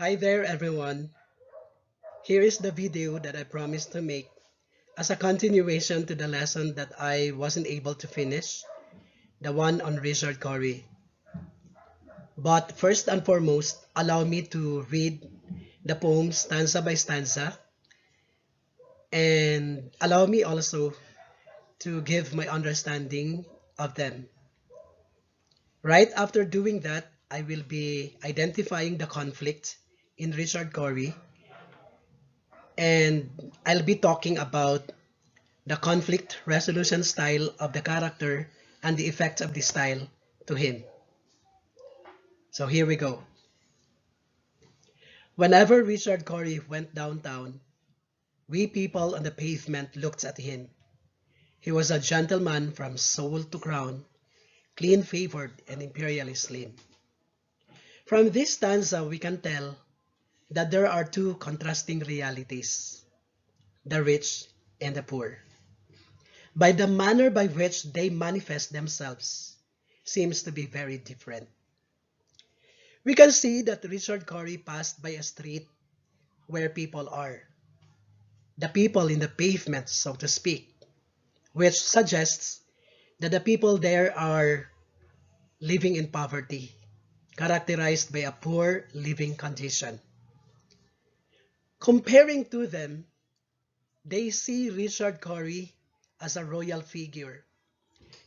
Hi there everyone. Here is the video that I promised to make as a continuation to the lesson that I wasn't able to finish, the one on Richard Cory. But first and foremost, allow me to read the poem stanza by stanza and allow me also to give my understanding of them. Right after doing that, I will be identifying the conflict in Richard Cory, and I'll be talking about the conflict resolution style of the character and the effects of this style to him. So here we go. Whenever Richard Cory went downtown, we people on the pavement looked at him. He was a gentleman from soul to crown, clean-favored and imperially slim. From this stanza, we can tell that there are two contrasting realities, the rich and the poor. By the manner by which they manifest themselves seems to be very different. We can see that Richard Cory passed by a street where people are, the people in the pavement, so to speak, which suggests that the people there are living in poverty, characterized by a poor living condition. Comparing to them, they see Richard Cory as a royal figure.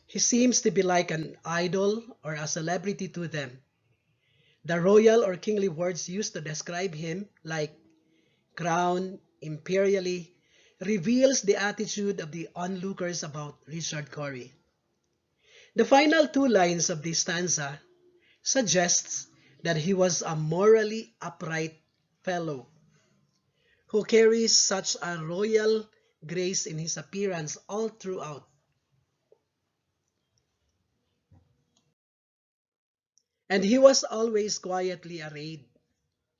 He seems to be like an idol or a celebrity to them. The royal or kingly words used to describe him, like crown, imperially, reveals the attitude of the onlookers about Richard Cory. The final two lines of this stanza suggests that he was a morally upright fellow who carries such a royal grace in his appearance all throughout. And he was always quietly arrayed,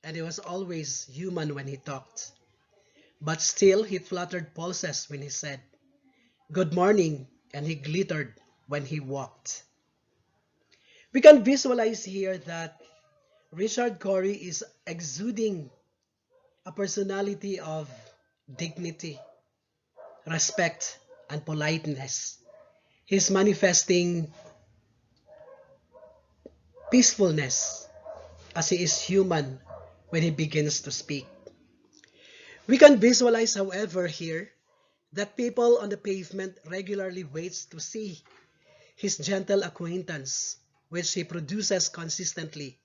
and he was always human when he talked. But still he fluttered pulses when he said, "Good morning," and he glittered when he walked. We can visualize here that Richard Cory is exuding a personality of dignity, respect, and politeness. He's manifesting peacefulness as he is human when he begins to speak. We can visualize, however, here that people on the pavement regularly waits to see his gentle acquaintance, which he produces consistently.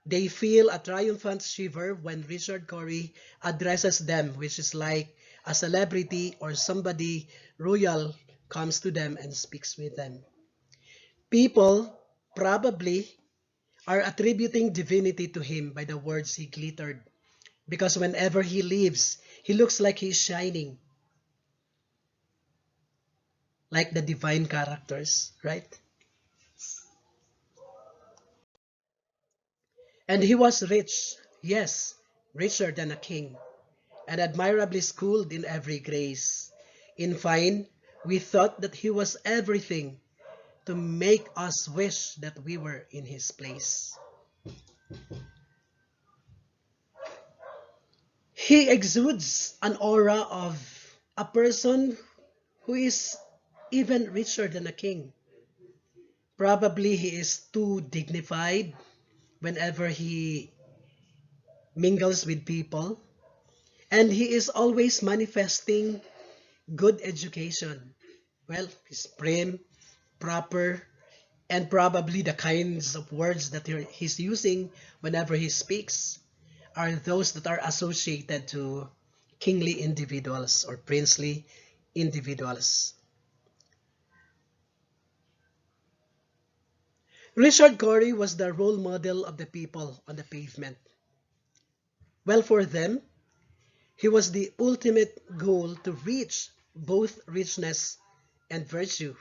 They feel a triumphant shiver when Richard Cory addresses them, which is like a celebrity or somebody royal comes to them and speaks with them. People probably are attributing divinity to him by the words he glittered, because whenever he leaves, he looks like he's shining, like the divine characters, right? And he was rich, yes, richer than a king, and admirably schooled in every grace. In fine, we thought that he was everything to make us wish that we were in his place. He exudes an aura of a person who is even richer than a king. Probably he is too dignified whenever he mingles with people, and he is always manifesting good education. Well, he's prim, proper, and probably the kinds of words that he's using whenever he speaks are those that are associated to kingly individuals or princely individuals. Richard Cory was the role model of the people on the pavement. Well, for them, he was the ultimate goal to reach both richness and virtue.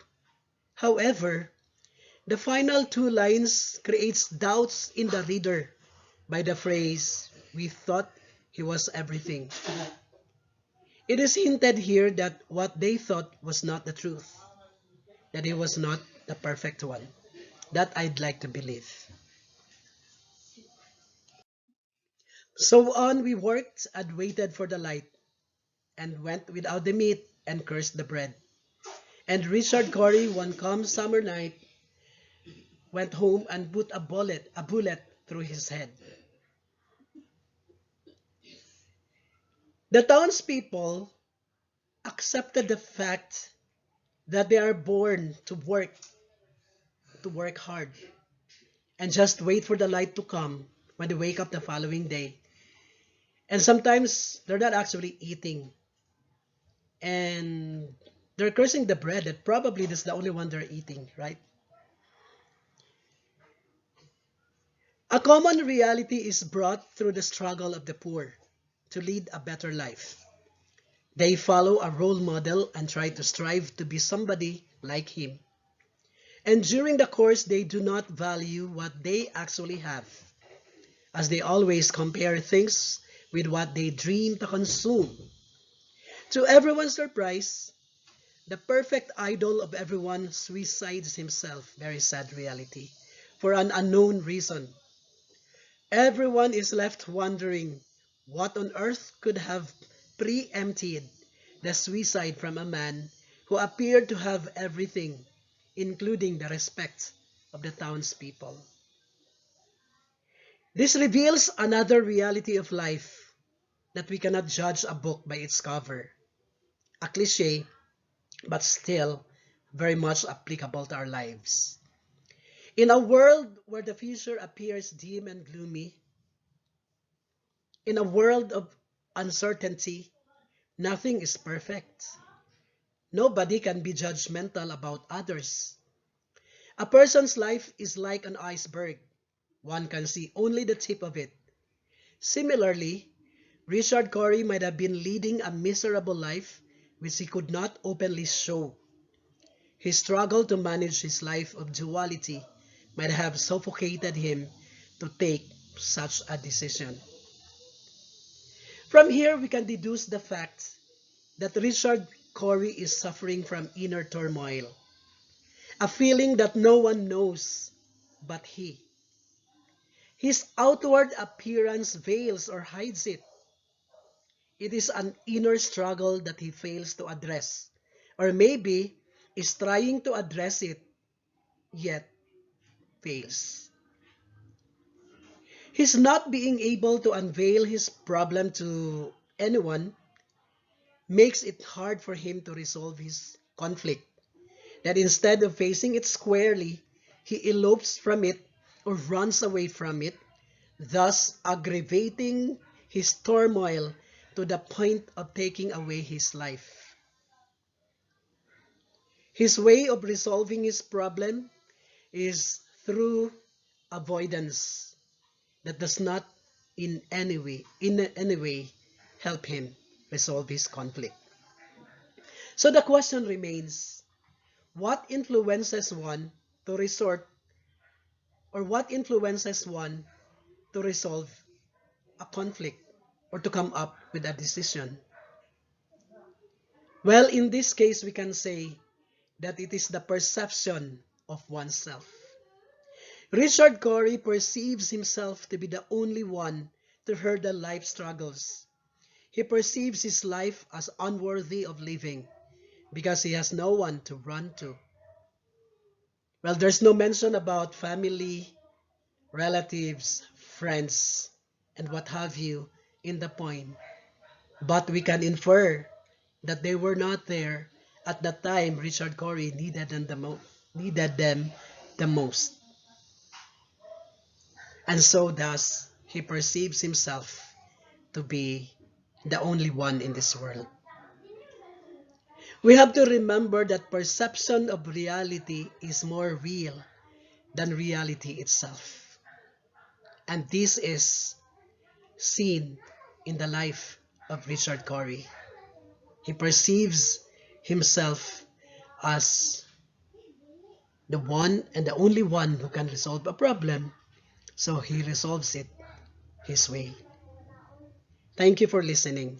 However, the final two lines creates doubts in the reader by the phrase, "We thought he was everything." It is hinted here that what they thought was not the truth, that he was not the perfect one. That I'd like to believe. So on we worked and waited for the light, and went without the meat and cursed the bread. And Richard Cory, one calm summer night, went home and put a bullet through his head. The townspeople accepted the fact that they are born to work hard, and just wait for the light to come when they wake up the following day. And sometimes they're not actually eating, and they're cursing the bread that probably that's the only one they're eating, right? A common reality is brought through the struggle of the poor to lead a better life. They follow a role model and try to strive to be somebody like him. And during the course, they do not value what they actually have, as they always compare things with what they dream to consume. To everyone's surprise, the perfect idol of everyone suicides himself. Very sad reality. For an unknown reason. Everyone is left wondering what on earth could have preempted the suicide from a man who appeared to have everything, including the respect of the townspeople. This reveals another reality of life, that we cannot judge a book by its cover. A cliche, but still very much applicable to our lives. In a world where the future appears dim and gloomy, in a world of uncertainty, nothing is perfect. Nobody can be judgmental about others. A person's life is like an iceberg. One can see only the tip of it. Similarly, Richard Cory might have been leading a miserable life which he could not openly show. His struggle to manage his life of duality might have suffocated him to take such a decision. From here, we can deduce the fact that Richard Cory is suffering from inner turmoil, a feeling that no one knows but he. His outward appearance veils or hides it. It is an inner struggle that he fails to address, or maybe is trying to address it, yet fails. His not being able to unveil his problem to anyone makes it hard for him to resolve his conflict. That instead of facing it squarely, he elopes from it or runs away from it, thus aggravating his turmoil to the point of taking away his life. His way of resolving his problem is through avoidance that does not in any way help him resolve his conflict. So the question remains, what influences one to resort what influences one to resolve a conflict or to come up with a decision? Well, in this case, we can say that it is the perception of oneself. Richard Cory perceives himself to be the only one to hurdle life struggles. He perceives his life as unworthy of living because he has no one to run to. Well, there's no mention about family, relatives, friends, and what have you in the poem. But we can infer that they were not there at the time Richard Cory needed them the most. And so thus, he perceives himself to be the only one in this world. We have to remember that perception of reality is more real than reality itself. And this is seen in the life of Richard Cory. He perceives himself as the one and the only one who can resolve a problem, so he resolves it his way. Thank you for listening.